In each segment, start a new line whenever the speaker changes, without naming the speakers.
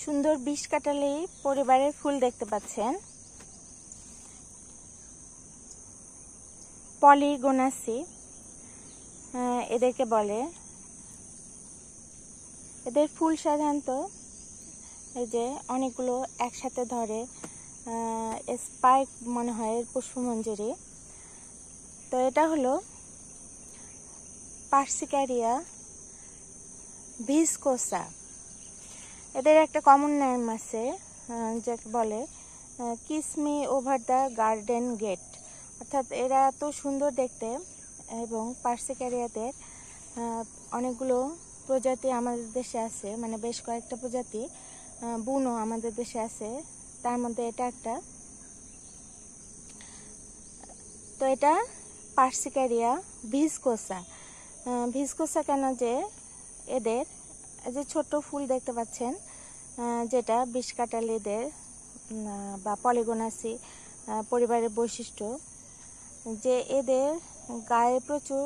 সুন্দর বিষ কাটালি পরিবারের ফুল দেখতে পাচ্ছেন। পলিগোনাসি এদেরকে বলে। এদের ফুল সাধারণত এই যে অনেকগুলো একসাথে ধরে, স্পাইক মনে হয় এর পুষ্পমঞ্জরি। তো এটা হলো পার্সিকারিয়া ভিসকোসা। এদের একটা কমন নেম আছে যাকে বলে kiss me over the garden gate, অর্থাৎ এরা এত সুন্দর দেখতে। এবং পার্সিকারিয়াদের অনেকগুলো প্রজাতি আমাদের দেশে আছে, মানে বেশ কয়েকটা প্রজাতি বুনো আমাদের দেশে আছে, তার মধ্যে এটা একটা। তো এটা পার্সিকারিয়া ভিসকোসা। ভিসকোসা কেন, যে এদের যে ছোট ফুল দেখতে পাচ্ছেন, যেটা বিষকাটালিদের বা পলিগোনাসি পরিবারের বৈশিষ্ট্য, যে এদের গায়ে প্রচুর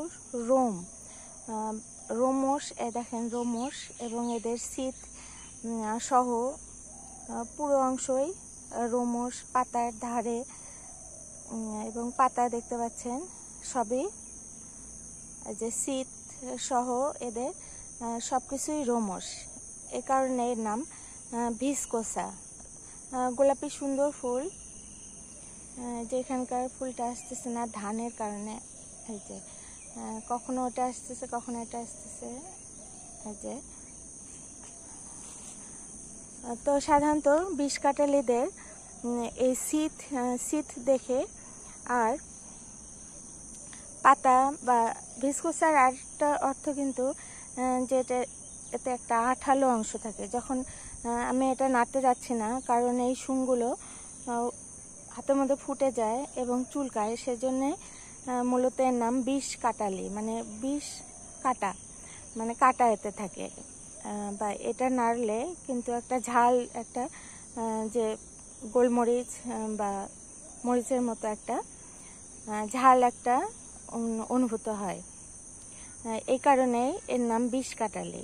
রোমশ, দেখেন রোমশ, এবং এদের শীত সহ পুরো অংশই রোমশ, পাতার ধারে এবং পাতা দেখতে পাচ্ছেন সবই যে শীত সহ এদের সবকিছুই রোমশ। এ কারণে এর নাম ভিসকোসা। গোলাপি সুন্দর ফুল, যে এখানকার ফুলটা আসতেছে না ধানের কারণে, এই যে কখনো ওটা আসতেছে কখনো এটা আসতেছে, এই যে। তো সাধারণত বিষকাটালিদের এই শীত দেখে, আর পাতা বা ভিসকোসার আরেকটা অর্থ কিন্তু যেটা এতে একটা আঠালো অংশ থাকে। যখন আমি এটা নাড়তে যাচ্ছি না, কারণ এই শুংগুলো হাতের মধ্যে ফুটে যায় এবং চুলকায়, সেজন্য মূলত এর নাম বিষ কাটালি, মানে বিষ কাটা, মানে কাটা এতে থাকে। বা এটা নাড়লে কিন্তু একটা ঝাল, একটা যে গোলমরিচ বা মরিচের মতো একটা ঝাল একটা অনুভূত হয়। এই কারণে এর নাম বিষ কাটালি।